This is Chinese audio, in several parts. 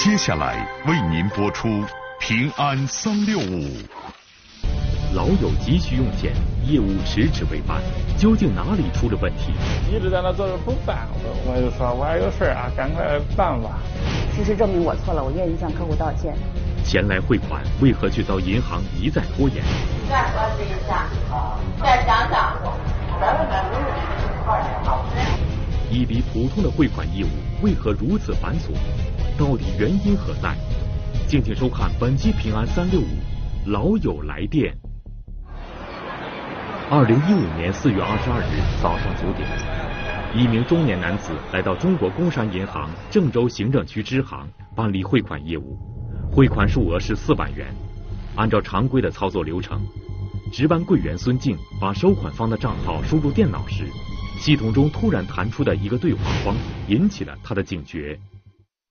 接下来为您播出《平安365》。老友急需用钱，业务迟迟未办，究竟哪里出了问题？一直在那坐着不办，我就说我还有事啊，赶快办吧。事实证明我错了，我愿意向客户道歉。前来汇款为何却遭银行一再拖延？再核实一下，再想想。一笔普通的汇款业务为何如此繁琐？到底原因何在？敬请收看本期《平安365》，老友来电。2015年4月22日早上9点，一名中年男子来到中国工商银行郑州行政区支行办理汇款业务，汇款数额是4万元。按照常规的操作流程，值班柜员孙静把收款方的账号输入电脑时，系统中突然弹出的一个对话框引起了他的警觉。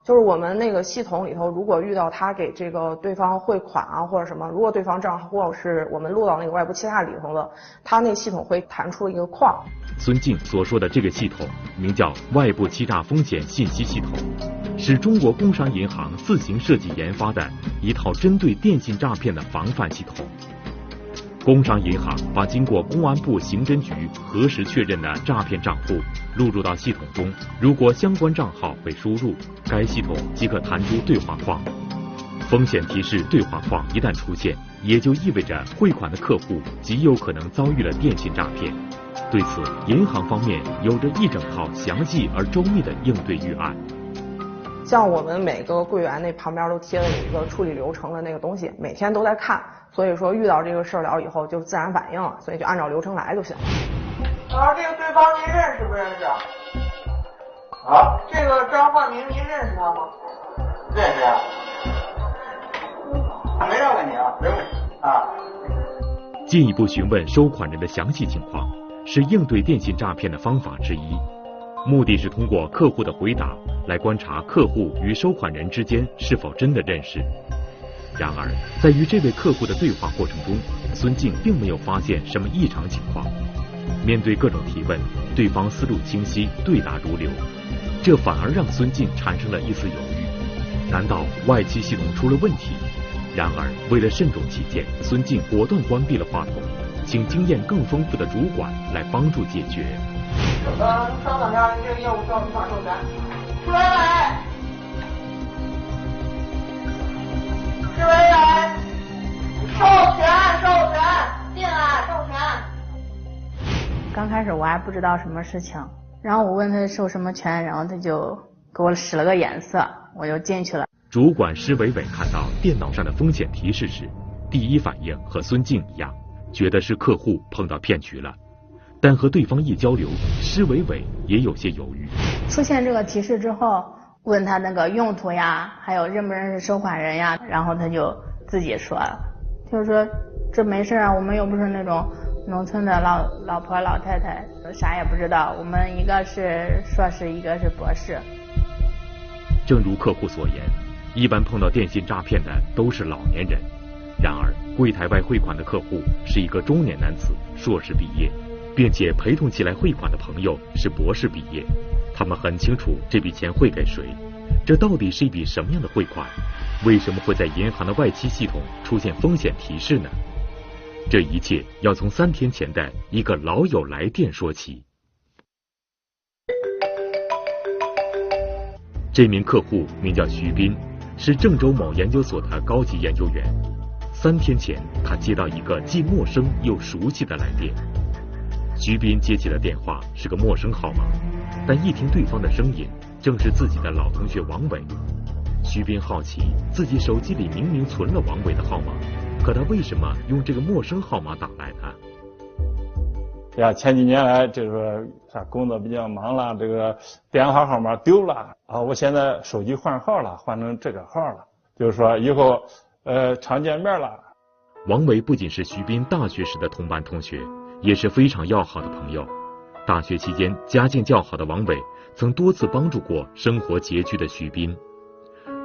就是我们那个系统里头，如果遇到他给这个对方汇款啊或者什么，如果对方账户是我们录到那个外部欺诈里头的，他那系统会弹出一个框。孙静所说的这个系统名叫外部欺诈风险信息系统，是中国工商银行自行设计研发的一套针对电信诈骗的防范系统。工商银行把经过公安部刑侦局核实确认的诈骗账户录入到系统中，如果相关账号被输入，该系统即可弹出对话框。风险提示对话框一旦出现，也就意味着汇款的客户极有可能遭遇了电信诈骗。对此，银行方面有着一整套详细而周密的应对预案。像我们每个柜员那旁边都贴了有一个处理流程的那个东西，每天都在看，所以说遇到这个事儿了以后就自然反应了，所以就按照流程来就行了。老师，这个对方您认识不认识？啊？这个张焕明您认识他吗？认识啊。没啥问题啊，没问题啊。进一步询问收款人的详细情况，是应对电信诈骗的方法之一，目的是通过客户的回答来观察客户与收款人之间是否真的认识。然而，在与这位客户的对话过程中，孙静并没有发现什么异常情况。面对各种提问，对方思路清晰，对答如流，这反而让孙静产生了一丝犹豫。难道外企系统出了问题？然而，为了慎重起见，孙静果断关闭了话筒，请经验更丰富的主管来帮助解决。稍等着，这个业务需要主管授权。市委委，市委委，授权，进来，授权。刚开始我还不知道什么事情，然后我问他授什么权，然后他就给我使了个眼色，我就进去了。主管施伟伟看到电脑上的风险提示时，第一反应和孙静一样，觉得是客户碰到骗局了。但和对方一交流，施伟伟也有些犹豫。出现这个提示之后，问他那个用途呀，还有认不认识收款人呀，然后他就自己说了，就是说这没事啊，我们又不是那种农村的老婆老太太，啥也不知道，我们一个是硕士，一个是博士。正如客户所言，一般碰到电信诈骗的都是老年人，然而柜台外汇款的客户是一个中年男子，硕士毕业，并且陪同起来汇款的朋友是博士毕业。他们很清楚这笔钱汇给谁，这到底是一笔什么样的汇款？为什么会在银行的外企系统出现风险提示呢？这一切要从3天前的一个老友来电说起。这名客户名叫徐斌，是郑州某研究所的高级研究员。3天前，他接到一个既陌生又熟悉的来电。徐斌接起了电话，是个陌生号码，但一听对方的声音，正是自己的老同学王伟。徐斌好奇，自己手机里明明存了王伟的号码，可他为什么用这个陌生号码打来呢？呀，前几年来就是说工作比较忙了，这个电话号码丢了啊，我现在手机换号了，换成这个号了，就是说以后常见面了。王伟不仅是徐斌大学时的同班同学，也是非常要好的朋友。大学期间，家境较好的王伟曾多次帮助过生活拮据的徐斌。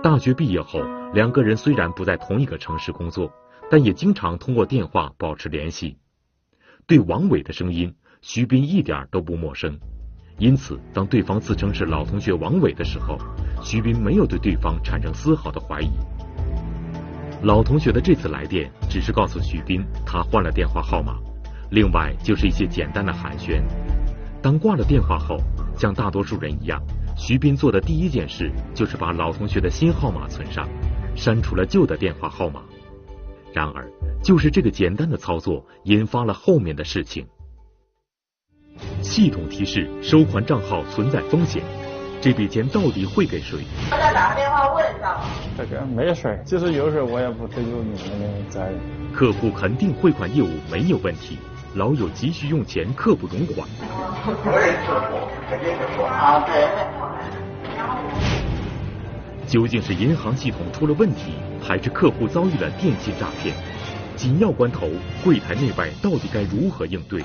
大学毕业后，两个人虽然不在同一个城市工作，但也经常通过电话保持联系。对王伟的声音，徐斌一点都不陌生。因此，当对方自称是老同学王伟的时候，徐斌没有对对方产生丝毫的怀疑。老同学的这次来电只是告诉徐斌他换了电话号码，另外就是一些简单的寒暄。当挂了电话后，像大多数人一样，徐斌做的第一件事就是把老同学的新号码存上，删除了旧的电话号码。然而，就是这个简单的操作引发了后面的事情。系统提示收款账号存在风险，这笔钱到底会给谁？我再打个电话问一下吧。这个没事，即使有事我也不追究你们的责任。客户肯定汇款业务没有问题，老友急需用钱，刻不容缓。我认识我，肯定是我啊，对。究竟是银行系统出了问题，还是客户遭遇了电信诈骗？紧要关头，柜台内外到底该如何应对？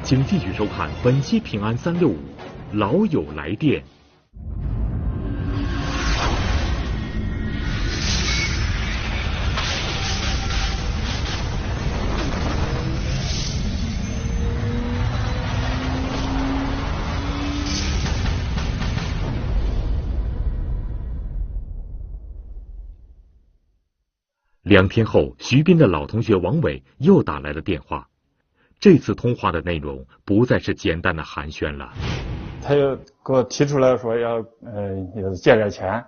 请继续收看本期平安365老友来电。2天后，徐斌的老同学王伟又打来了电话。这次通话的内容不再是简单的寒暄了。他又给我提出来说要借点钱。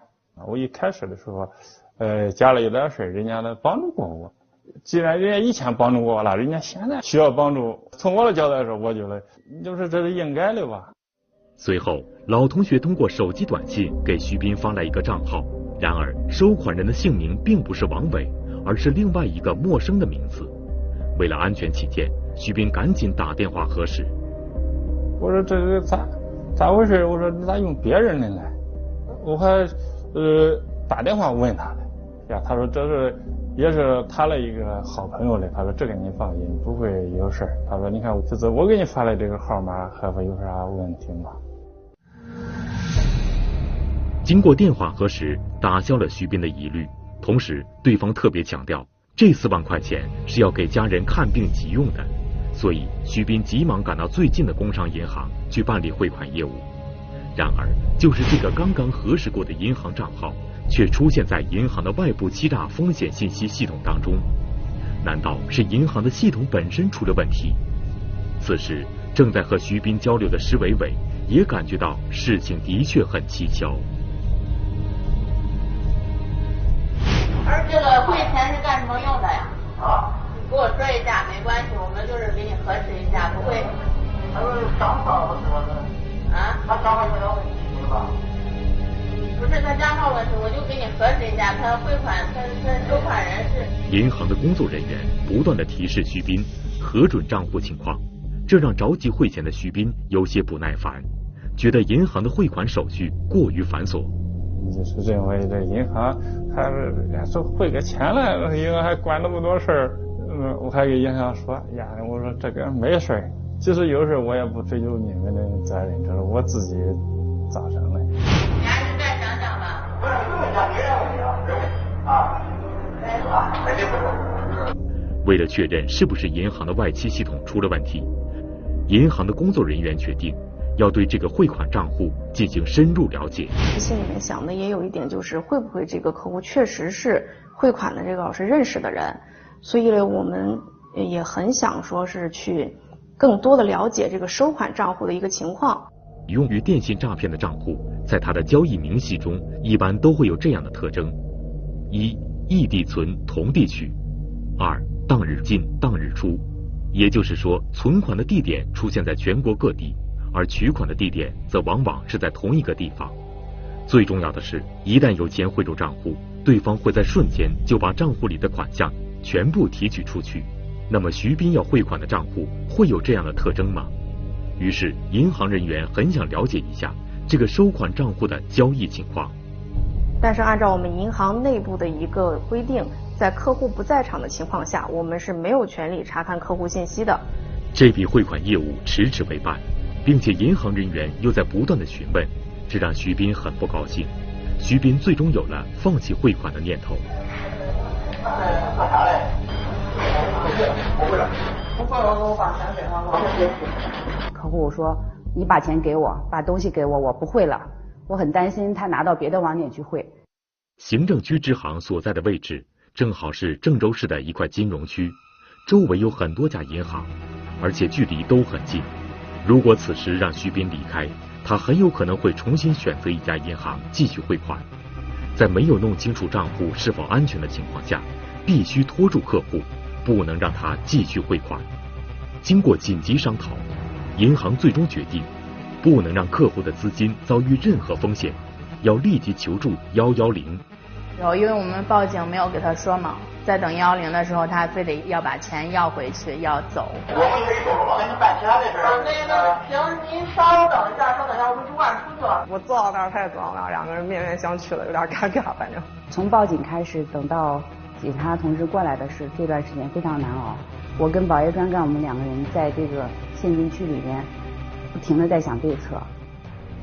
我一开始的时候，家里有点事，人家帮助过我。既然人家以前帮助过我了，人家现在需要帮助，从我的角度来说，我觉得就是这是应该的吧。随后，老同学通过手机短信给徐斌发来一个账号，然而收款人的姓名并不是王伟，而是另外一个陌生的名字。为了安全起见，徐斌赶紧打电话核实。我说这是咋回事？我说你咋用别人的来？我还打电话问他了呀，他说这是也是他的一个好朋友嘞，他说这个你放心，不会有事。他说你看这次我给你发的这个号码还会有啥问题吗？经过电话核实，打消了徐斌的疑虑，同时对方特别强调这4万块钱是要给家人看病急用的，所以徐斌急忙赶到最近的工商银行去办理汇款业务。然而，就是这个刚刚核实过的银行账号，却出现在银行的外部欺诈风险信息系统当中。难道是银行的系统本身出了问题？此时，正在和徐斌交流的施伟伟也感觉到事情的确很蹊跷。而这个汇钱是干什么用的呀？啊，你给我说一下，没关系，我们就是给你核实一下，不会。他说账号是吧？啊？他账号有点问题是吧？不是他账号问题，我就给你核实一下，他汇款，他收款人是。银行的工作人员不断的提示徐斌核准账户情况，这让着急汇钱的徐斌有些不耐烦，觉得银行的汇款手续过于繁琐。就是认为这银行还是说汇个钱了，银行还管那么多事儿。我还给银行说呀，我说这个没事，即使有事我也不追究你们的责任，这是我自己造成的。你还是再想想吧。不是问一下别人问题啊，别问啊，肯定不是。为了确认是不是银行的外期系统出了问题，银行的工作人员决定要对这个汇款账户进行深入了解。心里面想的也有一点，就是会不会这个客户确实是汇款的这个老师认识的人，所以呢，我们也很想说是去更多的了解这个收款账户的一个情况。用于电信诈骗的账户，在它的交易明细中一般都会有这样的特征： 1. 异地存，同地取； 2. 当日进，当日出。也就是说，存款的地点出现在全国各地，而取款的地点则往往是在同一个地方。最重要的是，一旦有钱汇入账户，对方会在瞬间就把账户里的款项全部提取出去。那么徐斌要汇款的账户会有这样的特征吗？于是银行人员很想了解一下这个收款账户的交易情况。但是按照我们银行内部的一个规定，在客户不在场的情况下，我们是没有权利查看客户信息的。这笔汇款业务迟迟未办，并且银行人员又在不断的询问，这让徐斌很不高兴。徐斌最终有了放弃汇款的念头。干啥嘞？我会了。不会，我给我把钱给他了。客户说你把钱给我，把东西给我，我不会了，我很担心他拿到别的网点去汇。行政区支行所在的位置正好是郑州市的一块金融区，周围有很多家银行，而且距离都很近。如果此时让徐斌离开，他很有可能会重新选择一家银行继续汇款。在没有弄清楚账户是否安全的情况下，必须拖住客户，不能让他继续汇款。经过紧急商讨，银行最终决定，不能让客户的资金遭遇任何风险，要立即求助110。然后因为我们报警没有给他说嘛，在等110的时候，他非得要把钱要回去，要走。我可以说了，跟你办其他的事儿。那个，行，您稍等一下，我们主管出去了。我坐到那儿太装了，两个人面面相觑的，有点尴尬，反正。从报警开始，等到警察同志过来的是这段时间非常难熬。我跟保业专干，我们两个人在这个陷进去里面，不停的在想对策。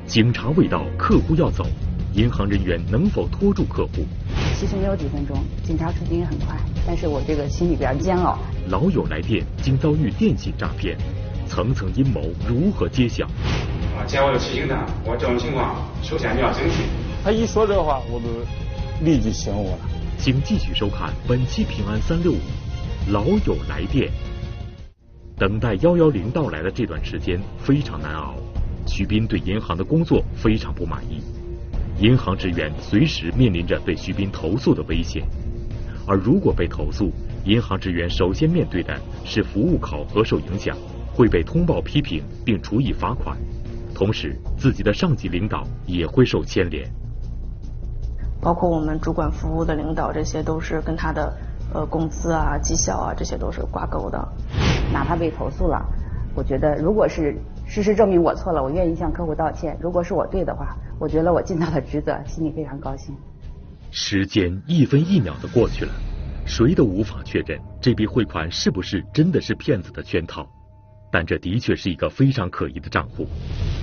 警察未到，客户要走，银行人员能否拖住客户？其实没有几分钟，警察出警也很快，但是我这个心里边煎熬。老友来电，竟遭遇电信诈骗，层层阴谋如何揭晓？既然我有提醒他，我这种情况首先你要警惕。他一说这话，我都立即醒悟了。请继续收看本期平安365老友来电。等待110到来的这段时间非常难熬，徐斌对银行的工作非常不满意。银行职员随时面临着被徐斌投诉的危险，而如果被投诉，银行职员首先面对的是服务考核受影响，会被通报批评并处以罚款，同时自己的上级领导也会受牵连。包括我们主管服务的领导，这些都是跟他的工资啊、绩效啊，这些都是挂钩的。哪怕被投诉了，我觉得如果是事实证明我错了，我愿意向客户道歉。如果是我对的话，我觉得我尽到了职责，心里非常高兴。时间一分一秒的过去了，谁都无法确认这笔汇款是不是真的是骗子的圈套，但这的确是一个非常可疑的账户。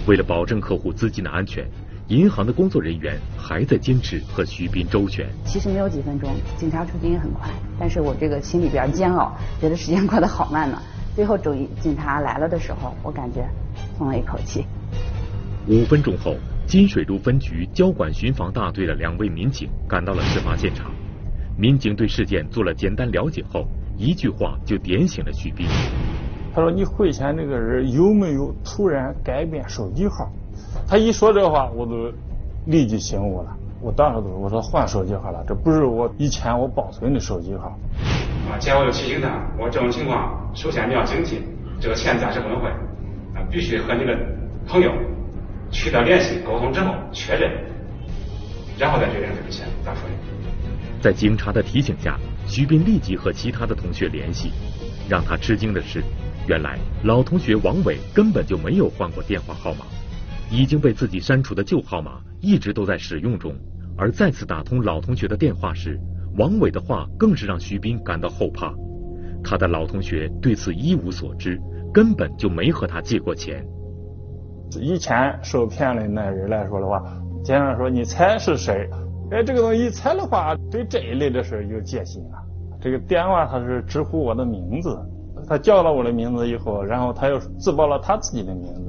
为了保证客户资金的安全，银行的工作人员还在坚持和徐斌周旋。其实没有几分钟，警察出警也很快，但是我这个心里边煎熬，觉得时间过得好慢呢。最后警察来了的时候，我感觉松了一口气。5分钟后，金水路分局交管巡防大队的2位民警赶到了事发现场。民警对事件做了简单了解后，一句话就点醒了徐斌。他说：“你汇钱这个人有没有突然改变手机号？”他一说这话，我都立即醒悟了。我当时我说换手机号了，这不是我以前我保存的手机号。既然我有提醒他，我这种情况首先你要警惕，这个钱暂时不能汇，必须和你的朋友取得联系沟通之后确认，然后再决定这笔钱咋处理。在警察的提醒下，徐斌立即和其他的同学联系。让他吃惊的是，原来老同学王伟根本就没有换过电话号码，已经被自己删除的旧号码一直都在使用中。而再次打通老同学的电话时，王伟的话更是让徐斌感到后怕。他的老同学对此一无所知，根本就没和他借过钱。以前受骗的那人来说的话，经常说你猜是谁，这个东西一猜的话，对这一类的事有戒心了。这个电话他是直呼我的名字，他叫了我的名字以后，然后他又自报了他自己的名字。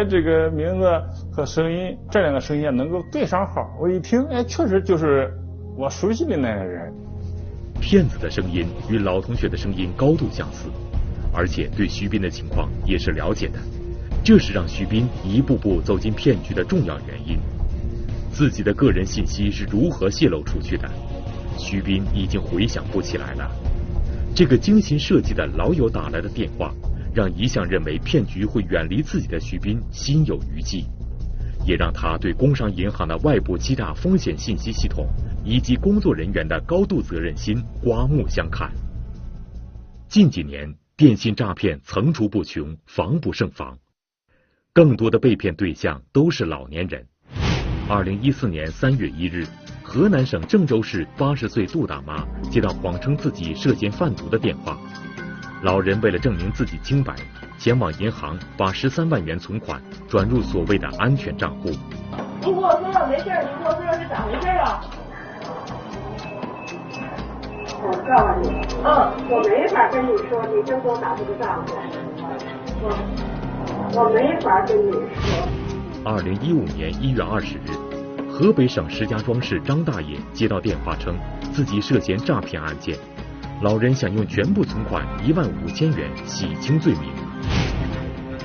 这个名字和声音，这两个声音能够对上号，我一听，确实就是我熟悉的那个人。骗子的声音与老同学的声音高度相似，而且对徐斌的情况也是了解的，这是让徐斌一步步走进骗局的重要原因。自己的个人信息是如何泄露出去的，徐斌已经回想不起来了。这个精心设计的老友打来的电话，让一向认为骗局会远离自己的徐斌心有余悸，也让他对工商银行的外部欺诈风险信息系统以及工作人员的高度责任心刮目相看。近几年，电信诈骗层出不穷，防不胜防，更多的被骗对象都是老年人。2014年3月1日，河南省郑州市80岁杜大妈接到谎称自己涉嫌贩毒的电话，老人为了证明自己清白，前往银行把13万元存款转入所谓的安全账户。你给我说说没事，你给我说说是咋回事啊？我告诉你，我没法跟你说，你就给我打这个账户。我没法跟你说。2015年1月20日，河北省石家庄市张大爷接到电话称自己涉嫌诈骗案件，老人想用全部存款15000元洗清罪名。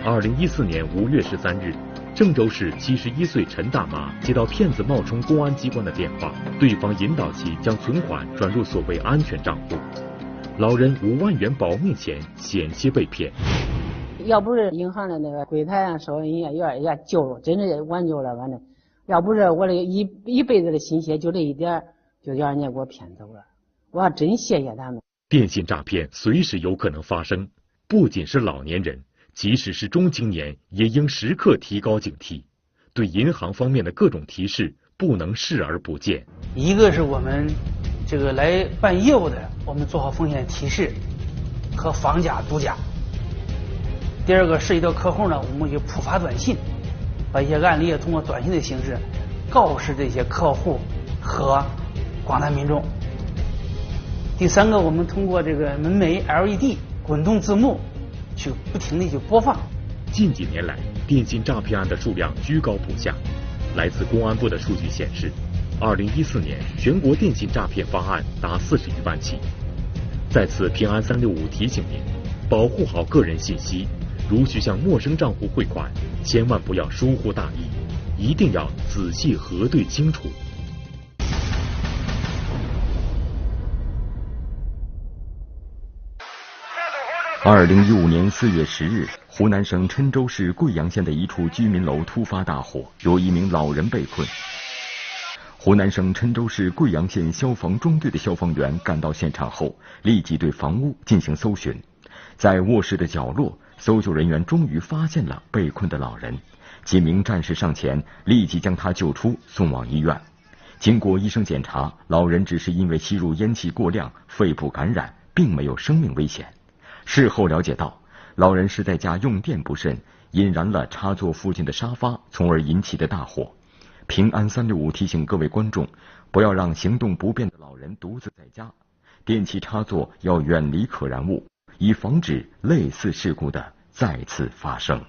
2014年5月13日，郑州市71岁陈大妈接到骗子冒充公安机关的电话，对方引导其将存款转入所谓安全账户，老人5万元保命钱险些被骗。要不是银行的那个柜台收银员也救了，真是挽救了反正。要不是我的一辈子的心血，就这一点，就叫人家给我骗走了。我要真谢谢他们。电信诈骗随时有可能发生，不仅是老年人，即使是中青年也应时刻提高警惕，对银行方面的各种提示不能视而不见。一个是我们这个来办业务的，我们做好风险提示和防假堵假。第二个涉及到客户呢，我们就普发短信，把一些案例也通过短信的形式告示这些客户和广大民众。第三个，我们通过这个门楣 LED 滚动字幕去不停地去播放。近几年来，电信诈骗案的数量居高不下。来自公安部的数据显示，2014年全国电信诈骗发案达40余万起。在此，平安365提醒您，保护好个人信息，如需向陌生账户汇款，千万不要疏忽大意，一定要仔细核对清楚。2015年4月10日，湖南省郴州市贵阳县的一处居民楼突发大火，有一名老人被困。湖南省郴州市贵阳县消防中队的消防员赶到现场后，立即对房屋进行搜寻。在卧室的角落，搜救人员终于发现了被困的老人，几名战士上前立即将他救出，送往医院。经过医生检查，老人只是因为吸入烟气过量，肺部感染，并没有生命危险。事后了解到，老人是在家用电不慎，引燃了插座附近的沙发，从而引起的大火。平安365提醒各位观众，不要让行动不便的老人独自在家，电器插座要远离可燃物，以防止类似事故的再次发生。